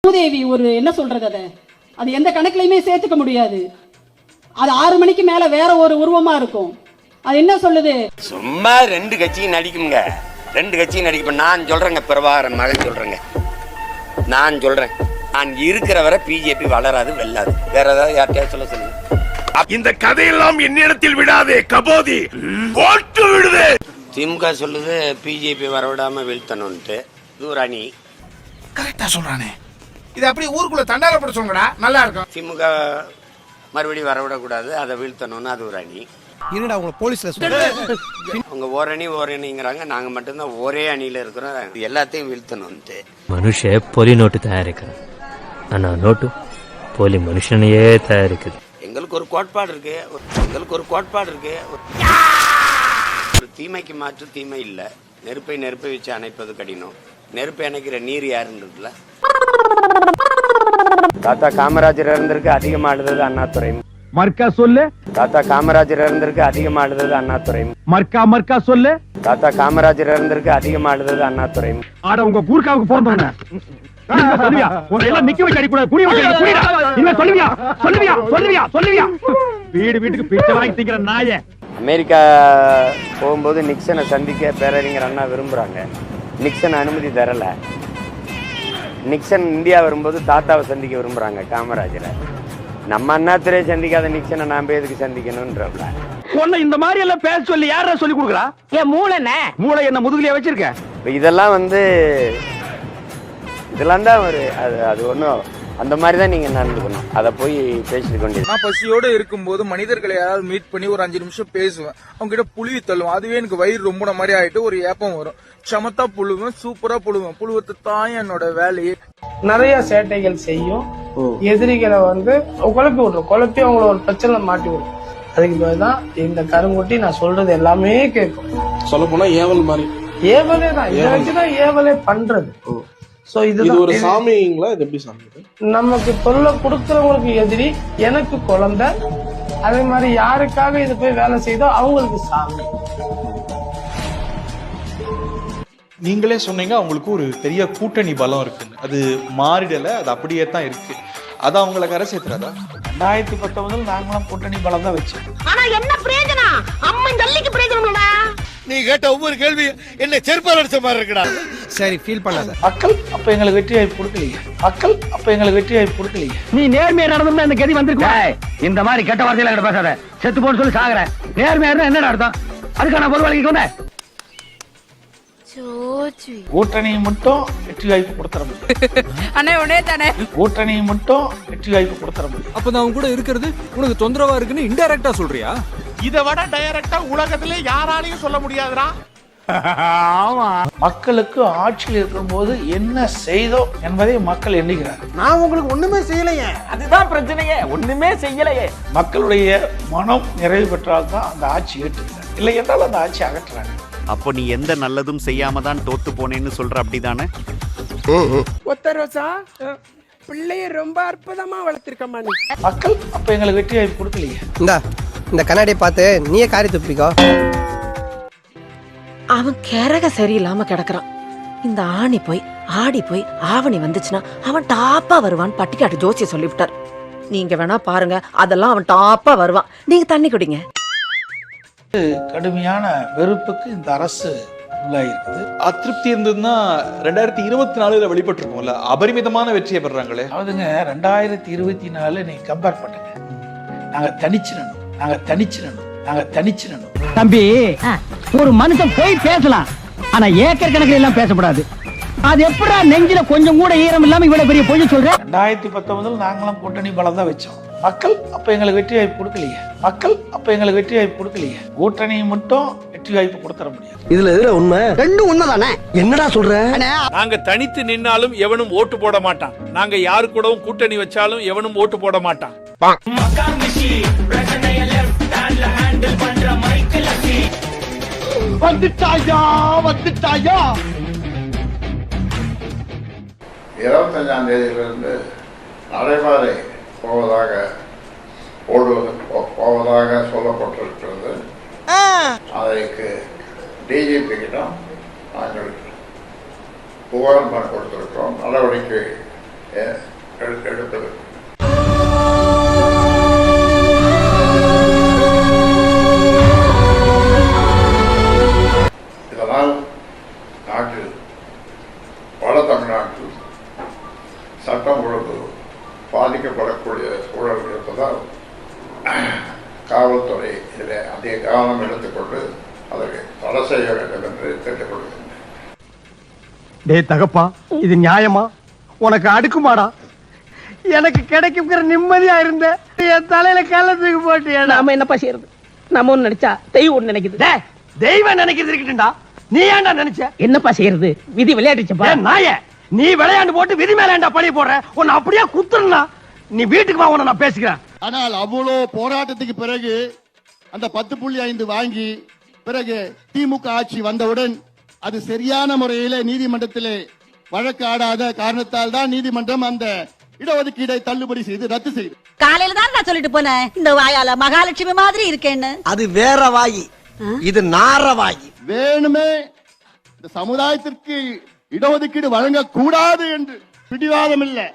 மூதேவி ஒரு என்ன சொல்றது, அது எந்த கணக்குலையுமே சேர்த்துக்க முடியாது. அது 6 மணிக்கு மேல வேற ஒரு உருவமா இருக்கும். அது என்ன சொல்லுது, சும்மா 2 கட்சியும் நடிக்குங்க, 2 கட்சியும் நடிக்கும். நான் சொல்றேங்க, பிரபாகரன் மகன் சொல்றேங்க, நான் சொல்றேன், நான் இருக்கிற வரை பிஜேபி வளராது, வெல்லாது. வேற ஏதாவது யார்கிட்டயாவது சொல்ல சொல்லுங்க. இந்த கதையெல்லாம் என்னிடத்தில் விடாதே கபோதி, போட்டு விடுதே. திமுக சொல்லுது பிஜேபி வரவிடாம வீழ்த்தணும்ட்டு. இது ஒரு அணி. கரெக்டா சொல்றானே. இது அப்படி ஊருக்குள்ள தண்டாரப்பட சொல்லுங்கடா, நல்லா இருக்கும். திமுக மறுபடியும் வரவிடக்கூடாது, அதை வீழ்த்தணும்னு அது ஒரு அணி. என்னடா உங்களை போலீஸ்ல அவங்க ஓரணிங்கிறாங்க, நாங்க மட்டும்தான் ஒரே அணியில இருக்கிறோம், எல்லாத்தையும் வீழ்த்தணும்ட்டு. மனுஷ போலி நோட்டு தயாரிக்கிறான், ஆனா நோட்டு போலி மனுஷனையே தயாரிக்குது. எங்களுக்கு ஒரு கோட்பாடு இருக்கு, ஒரு தீமைக்கு மாற்று தீமை இல்ல. நெருப்பை வச்சு அணைப்பது கடினம். நெருப்பை அணைக்கிற நீர் யாருன்றதுல தாத்தா காமராஜர் இருந்திருக்கு, அதிகமானது அண்ணாதுரை. மர்க்கா சொல்லு. தாத்தா காமராஜர் இருந்திருக்கு, அதிகமானது அண்ணாதுரை. மர்க்கா சொல்லு. தாத்தா காமராஜர் இருந்திருக்கு, அதிகமானது அண்ணாதுரை. ஆட உங்க கூர்க்காவுக்கு போறவங்க சொல்லுவியா, எல்லாம் நிக்க வச்சு அடிக்கூடாது, குடி சொல்லுவியா. வீட்டுக்கு பிச்சை வாங்கி திங்கிற நாய. அமெரிக்கா போகும்போது நிக்சனை சந்திக்க பேரறிஞர் அண்ணா விரும்புறாங்க. நிக்சன் அனுமதி தரல. நிக்சன் இந்தியா வரும்போது தாத்தாவை சந்திக்க விரும்புறாங்க, காமராஜரை. நம்ம அண்ணாதுரை சந்திக்காத நிக்சனை நாம எதுக்கு சந்திக்கணும்ன்றப்ப இந்த மாதிரி எல்லாம் பேச சொல்லி யாரா சொல்லி கொடுக்குறா? என் மூளை என்ன முதுகுலியா வச்சிருக்க? இதெல்லாம் தான் ஒரு அது ஒன்றும் அந்த மாதிரி தான் நீங்க நடந்துக்கணும். அதை போய் பேசிட்டு கொண்டு. நான் பசியோட இருக்கும்போது மனிதர்களை யாராவது மீட் பண்ணி ஒரு 5 நிமிஷம் பேசுவேன். அவங்க கிட்ட புழுவி தள்ளுவேன். அதுவே எனக்கு வயிறு ரொம்ப மாதிரி ஆயிட்டு ஒரு ஏப்பம் வரும். சமத்தா புழுவேன், சூப்பரா புழுவேன். புழுவத்து தான் என்னோட வேலையே. நிறைய சேட்டைகள் செய்யும், எதிரிகளை குழப்பி அவங்கள ஒரு பிரச்சனை மாட்டி விடும். அதுக்கு பிறகுதான் இந்த கருங்குட்டி நான் சொல்றது எல்லாமே கேட்கும். சொல்ல போனா ஏவல் மாதிரி, ஏவலே தான், இதை வச்சுதான் ஏவலே பண்றது. சோ இது ஒரு சாமிங்களா? இது எப்படி சாமி? நமக்கு தொல்லை கொடுக்கறவங்களுக்கு எதிரி, எனக்கு குழந்தை. அதே மாதிரி யாருக்காக இது போய் வேலை செய்தோ அவங்களுக்கு சாமி. நீங்களே சொன்னீங்க அவங்களுக்கு ஒரு பெரிய கூட்டணி பலம் இருக்குன்னு. அது மாறிடல, அது அப்படியே தான் இருக்கு. அது அவங்களை கரை சேர்த்துறாதா? 2019 நாங்களாம் கூட்டணி பலம் தான் வச்சோம். ஆனா என்ன பிரயோஜனம்? அம்மன் ஜல்லிக்கு பிரயோஜனம்டா. நீ கேட்ட ஒவ்வொரு கேள்வி என்ன செருப்பால் அடிச்ச மாதிரி இருக்குடா. சரி, ஃபீல் பண்ணாத. மக்கள் அப்ப எங்களுக்கு வெற்றி வாய்ப்பு கொடுக்கலையே. நீ நேர்மையா நடந்தா இந்த கதி வந்திருக்க. இந்த மாதிரி கெட்ட வார்த்தையில என்கிட்ட பேசாத. செத்து போன்னு சொல்லி சாகுற. நேர்மையா இருந்தா என்னடா அர்த்தம்? அதுக்கான பொருள் வாங்கிட்டு வந்தேன். கூட்டணி மட்டும் வெற்றி வாய்ப்பு கொடுத்துற முடியும். கூட்டணி மட்டும் வெற்றி வாய்ப்பு கொடுத்துற முடியும். அப்ப நான் கூட இருக்கிறது உனக்கு தொந்தரவா இருக்குன்னு இன்டைரக்டா சொல்றியா? இதை விட டைரக்டா உலகத்திலே யாராலையும் சொல்ல முடியாதுடா. மக்களுக்கு ஆட்சியில் இருக்கும் போது என்ன செய்தோ என்பதை மக்கள் எண்ணுகிறார். நான் உங்களுக்கு ஒண்ணுமே செய்யலையே, அதுதான் பிரச்சனையே. ஒண்ணுமே செய்யலையே. மக்களுடைய மனம் நிறைவு பெற்றால்தான் அந்த ஆட்சி ஏற்றுக்கிறார், இல்லை என்றால் அந்த ஆட்சி அகற்றுறாங்க. அப்போ நீ எந்த நல்லதும் செய்யாம தான் தோத்து போனேன்னு சொல்ற, அப்படிதானே? ஒத்தரோசா பிள்ளைய ரொம்ப அற்புதமா வளர்த்திருக்கமா நீ. மக்கள் அப்ப எங்களுக்கு வெற்றி வாய்ப்பு கொடுக்கலையே. இந்த கண்ணாடியை பார்த்து நீயே காரி துப்பிக்கோ. அவன் கரக சரியில்லாம கிடக்குறான். இந்த ஆணி போய் ஆடி போய் ஆவணி வந்துச்சுன்னா அவன் டாப்பா வருவான். பட்டிக்காட்டு ஜோசிய சொல்லிவிட்டார். நீங்க வேணா பாருங்க, அதெல்லாம் அவன் டாப்பா வருவான். நீங்க தண்ணி குடிங்க. கடுமையான வெறுப்புக்கு இந்த அரசு உள்ளாயிருக்குது. அதிருப்தி இருந்ததுன்னா 2024 வெளிப்பட்டிருக்கும்ல, அபரிமிதமான வெற்றியை பெறாங்களே. அதாவதுங்க 2024 நீங்க கம்பேர் பண்ணுங்க. நாங்க தனிச்சிடணும். தம்பி, ஒரு மனுஷன் போய் பேசலாம், ஆனா ஏக்கர் கணக்கில் எல்லாம் பேசக்கூடாது. அது எப்படா நெஞ்சில கொஞ்சம் கூட ஈரம் இல்லாம இவ்வளவு பெரிய பொய் சொல்ற? 2019 நாங்களாம் கூட்டணி பலம் தான் வச்சோம். மக்கள் அப்ப எங்களுக்கு வெற்றி வாய்ப்பு கொடுக்கலையே. கூட்டணி மட்டும் வெற்றி வாய்ப்பு கொடுத்துற முடியாது. இதுல எதுல உண்மை? ரெண்டும் உண்மைதானே. என்னடா சொல்ற? நாங்க தனித்து நின்னாலும் எவனும் ஓட்டு போட மாட்டான். நாங்க யாரு கூடவும் கூட்டணி வச்சாலும் எவனும் ஓட்டு போட மாட்டான். வந்துட்டாயா 25ஆம் தேதியிலிருந்து நடைபாதை போவதாக சொல்லப்பட்டிருக்கிறது. அதற்கு டிஜிபி கிட்ட நாங்கள் புகார் கொடுத்திருக்கிறோம். நடவடிக்கை எடுப்பது. இதனால் நாட்டில் வட தமிழ்நாட்டில் சட்டம் ஒழுங்கு பாதிக்கப்படக்கூடிய சூழல் இருப்பதால் காவல்துறை இதில் அதிக கவனம் எடுத்துக்கொண்டு அதற்கு தடை செய்ய வேண்டும் என்று கேட்டுக்கொள்கின்றேன். டேய் தகப்பா, இது நியாயமா? உனக்கு அடுக்குமாடா? எனக்கு கிடைக்குங்கிற நிம்மதியா இருந்த என் தலையில கள்ளத்துக்கு போட்டியா? நாம என்னப்பா செய்யறது? நம்ம ஒண்ணு நினைச்சா தெய்வம் ஒண்ணு நினைக்குது. தெய்வம் நினைக்கிறது இருக்கட்டும்டா, நீ ஏன்டா நினைச்ச? என்னப்பா செய்யறது? விதி விளையாடுச்சப்பா. நாய, நீ விளையாண்டு போட்டு விதி மேல ஏன்டா பழி போடுற? உன்னை அப்படியே குத்துறா. நீ வீட்டுக்கு வா, உன்னை நான் பேசிக்கிறேன். ஆனால் அவ்வளோ போராட்டத்துக்கு பிறகு அந்த 10.5 வாங்கி பிறகு திமுக ஆட்சி வந்தவுடன் அது சரியான முறையிலே நீதிமன்றத்திலே வழக்கு ஆடாத காரணத்தால் தான் நீதிமன்றம் அந்த இடஒதுக்கீடை தள்ளுபடி செய்து ரத்து செய்து. காலையில தான் நான் சொல்லிட்டு போனேன், இந்த வாயால மகாலட்சுமி மாதிரி இருக்கேன்னு. அது வேற வாயி, இது நார வாயி. வேணுமே இந்த சமுதாயத்திற்கு இடஒதுக்கீடு வழங்கக்கூடாது என்று பிடிவாதம் இல்லை,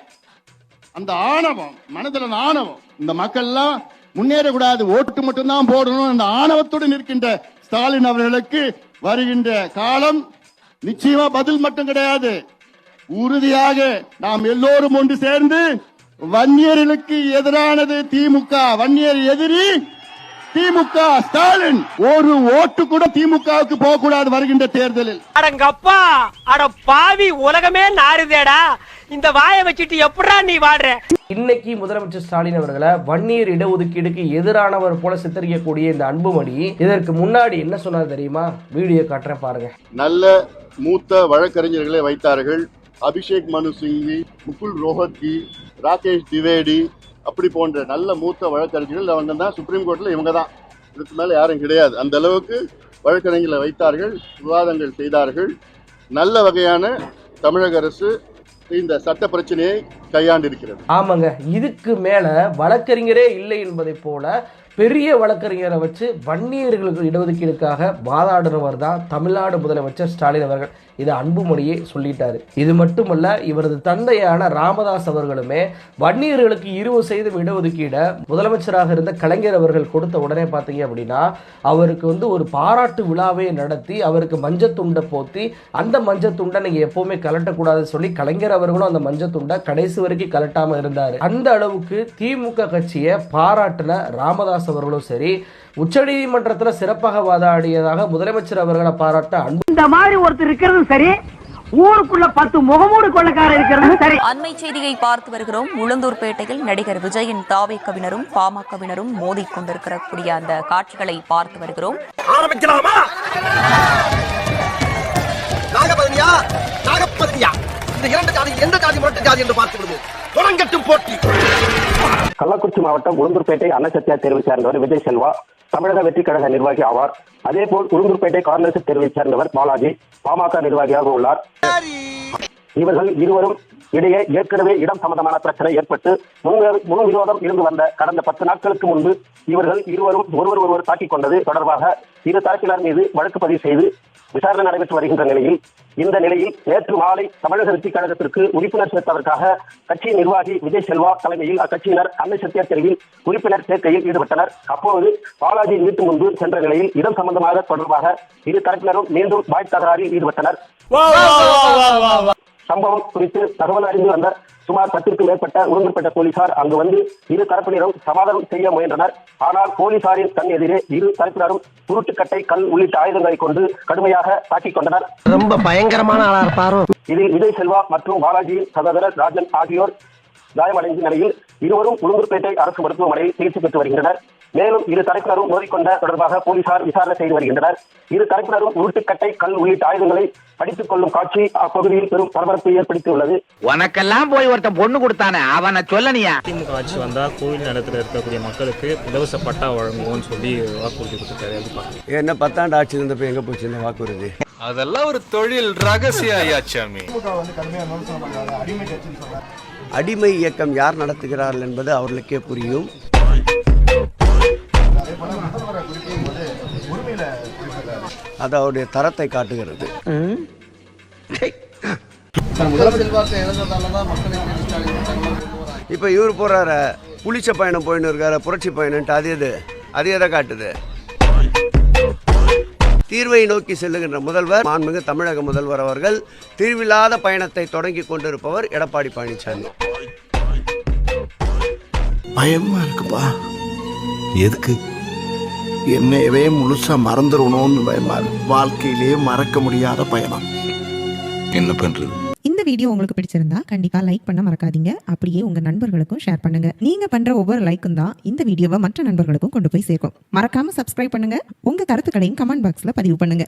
அந்த ஆணவம், மனதில் ஆணவம். இந்த மக்கள் எல்லாம் முன்னேறக்கூடாது, ஓட்டு மட்டும்தான் போடணும், அந்த ஆணவத்துடன் இருக்கின்ற ஸ்டாலின் அவர்களுக்கு வருகின்ற காலம் நிச்சயமா பதில் மட்டும் கிடையாது, உறுதியாக நாம் எல்லோரும் ஒன்று சேர்ந்து வன்னியர்களுக்கு எதிரானது திமுக, வன்னியர் எதிரி திமுக, ஸ்டாலின். ஒரு ஓட்டு கூட திமுகவுக்கு போக கூடாது வருகின்ற தேர்தலில். அடங்கப்பா, அட பாவி, உலகமே நாறுதேடா. இந்த வாயை வச்சுட்டு எப்படா நீ வாடுற? இன்னைக்கு முதலமைச்சர் ஸ்டாலின் அவர்களை வன்னியர் இடஒதுக்கீடுக்கு எதிரானவர் போல சித்தரிக்கக்கூடிய இந்த அன்புமணி இதற்கு முன்னாடி என்ன சொன்னார் தெரியுமா? வீடியோ காட்டுறேன் பாருங்க. நல்ல மூத்த வழக்கறிஞர்களை வைத்தார்கள். அபிஷேக் மனு சிங்வி, முகுல் ரோஹத்கி, ராகேஷ் திவேடி, அப்படி போன்ற நல்ல மூத்த வழக்கறிஞர்கள் அவங்க தான் சுப்ரீம் கோர்ட்ல, இவங்க தான், இதுக்கு மேல யாரும் கிடையாது. அந்த அளவுக்கு வழக்கறிஞர்களை வைத்தார்கள், விவாதங்கள் செய்தார்கள். நல்ல வகையான தமிழக அரசு இந்த சட்ட பிரச்சனையை கையாண்டு இருக்கிறது. ஆமாங்க, இதுக்கு மேல வழக்கறிஞரே இல்லை என்பதை போல பெரிய வழக்கறிஞரை வச்சு வன்னியர்களுக்கு இடஒதுக்கீடுக்காக வாதாடுறவர் தான் தமிழ்நாடு முதலமைச்சர் ஸ்டாலின் அவர்கள். இது அன்புமணியே சொல்லிட்டாரு. இது மட்டுமல்ல, இவரது தந்தையான ராமதாஸ் அவர்களுமே வன்னியர்களுக்கு 20% இடஒதுக்கீடை முதலமைச்சராக இருந்த கலைஞர் அவர்கள் கொடுத்த உடனே பார்த்தீங்க அப்படின்னா அவருக்கு ஒரு பாராட்டு விழாவை நடத்தி அவருக்கு மஞ்சத்துண்டை போத்தி, அந்த மஞ்சத்துண்டை நீங்க எப்பவுமே கலட்டக்கூடாதுன்னு சொல்லி கலைஞர் அவர்களும் அந்த மஞ்சத்துண்டை கடைசி வரைக்கும் கலட்டாம இருந்தாரு. அந்த அளவுக்கு திமுக கட்சியை பாராட்டின ராமதாஸ் அவர்களும் சரி, உச்சநீதிமன்றத்தில் சிறப்பாக வாதாடியதாக முதலமைச்சர் அவர்களை பாராட்ட அன்பு. இந்த மாதிரி ஒருத்தர் இருக்கிறது சரி, ஊருக்குள்ள 10 முகமூடு கொள்ளக்காரர் இருக்கிறது சரி. அண்மை செய்தியை பார்த்து வருகிறோம். உளுந்தூர்பேட்டையில் நடிகர் விஜயின் தாவேக்கவினரும் பாமகவினரும் மோதி கொண்டிருக்கக்கூடிய அந்த காட்சிகளை பார்த்து வருகிறோம். ஆரம்பிக்கலாமா? நாகபதியா, நாகபதியா, இந்த இரண்டு ஜாதி எந்த ஜாதி முரட்டு ஜாதி என்று பார்த்து விடுவோம். தொடங்கட்டும் போட்டி. கள்ளக்குறிச்சி மாவட்டம் உளுந்தூர்பேட்டை அன்னசத்தியா தேர்வை சேர்ந்தவர் விஜய் செல்வா தமிழக வெற்றி கழக நிர்வாகி ஆவார். அதேபோல் உளுந்தூர்பேட்டை கார்னர்ஸ் தேர்வை சேர்ந்தவர் பாலாஜி பாமக நிர்வாகியாக உள்ளார். இவர்கள் இருவரும் இடையே ஏற்கனவே இடம் சம்பந்தமான பிரச்சனை ஏற்பட்டு முன்விரோதம் இருந்து வந்த கடந்த 10 நாட்களுக்கு முன்பு இவர்கள் இருவரும் ஒருவர் தாக்கிக் கொண்டது தொடர்பாக இரு தரப்பினர் மீது வழக்கு பதிவு செய்து விசாரணை நடைபெற்று வருகின்ற நிலையில் இந்த நிலையில் நேற்று மாலை தமிழக வெற்றி கழகத்திற்கு உறுப்பினர் சேர்த்ததற்காக கட்சி நிர்வாகி விஜய் செல்வா தலைமையில் அக்கட்சியினர் அன்னை சத்தியா தெருவில் உறுப்பினர் சேர்க்கையில் ஈடுபட்டனர். அப்போது பாலாஜி வீட்டு முன்பு சென்ற நிலையில் இடம் சம்பந்தமாக தொடர்பாக இரு தரப்பினரும் மீண்டும் வாய் தகராறில் ஈடுபட்டனர். சம்பவம் குறித்து தகவல் அறிந்து வந்த சுமார் 10க்கும் மேற்பட்ட உளுந்தூர்பேட்டை போலீசார் அங்கு வந்து இரு தரப்பினரும் சமாதானம் செய்ய முயன்றனர். ஆனால் போலீசாரின் கண் எதிரே இரு தரப்பினரும் உருட்டுக்கட்டை, கல் உள்ளிட்ட ஆயுதங்களை கொண்டு கடுமையாக தாக்கிக் கொண்டனர். ரொம்ப பயங்கரமான ஆளா இருப்பாரோ. இதில் விஜய் செல்வா மற்றும் பாலாஜியின் சகோதரர் ராஜன் ஆகியோர் காயமடைந்த நிலையில் இருவரும் உளுந்தூர்பேட்டை அரசு மருத்துவமனையில் சிகிச்சை பெற்று வருகின்றனர். மேலும் இரு தரப்பினரும் மோதிக்கொண்ட தொடர்பாக போலீசார் விசாரணை செய்து வருகின்றனர். இரு தரப்பினரும் உருட்டுக்கட்டை, கல் உள்ளிட்ட ஆயுதங்களை படித்துக் கொள்ளும் காட்சி அப்பகுதியில் பெரும் பரபரப்பை ஏற்படுத்தியுள்ளது. உனக்கெல்லாம் போய் ஒருத்தன் பொண்ணு கொடுத்தானே, அவனை சொல்லனியா? திமுக ஆட்சி வந்தா கோவில் நிலத்தில் இருக்கக்கூடிய மக்களுக்கு இலவச பட்டா வழங்குவோம்னு சொல்லி வாக்குறுதி கொடுத்துருக்காரு. என்ன 10 ஆண்டு ஆட்சி இருந்தப்ப எங்க போச்சு இந்த வாக்குறுதி? அதெல்லாம் ஒரு தொழில் ரகசிய ஐயாச்சாமி. அடிமை இயக்கம் யார் நடத்துகிறார்கள் என்பது அவர்களுக்கே புரியும். அது அவருடைய தரத்தை காட்டுகிறது. இப்ப இவர் போறாரு புளிச்ச பயணம் போயின்னு இருக்காரு, புரட்சி பயணம்ட்டு அது எதை காட்டுது? தீர்வை நோக்கி செல்லுகின்ற முதல்வர் மாண்புமிகு தமிழக முதல்வர் அவர்கள் தீர்வில்லாத பயணத்தை தொடங்கி கொண்டிருப்பவர் எடப்பாடி பழனிசாமி. பயமா இருக்குப்பா. எதுக்கு? என்னையவே முழுசா மறந்துடணும்னு பயமா இருக்கு. வாழ்க்கையிலேயே மறக்க முடியாத பயணம். என்ன பண்றது? இந்த வீடியோ உங்களுக்கு பிடிச்சிருந்தா கண்டிப்பா லைக் பண்ண மறக்காதீங்க. அப்படியே உங்க நண்பர்களுக்கும் ஷேர் பண்ணுங்க. நீங்க பண்ற ஒவ்வொரு லைக்கும் தான் இந்த வீடியோவை மற்ற நண்பர்களுக்கும் கொண்டு போய் சேர்க்கும். மறக்காம சப்ஸ்கிரைப் பண்ணுங்க. உங்க கருத்துக்களையும் கமெண்ட் பாக்ஸ்ல பதிவு பண்ணுங்க.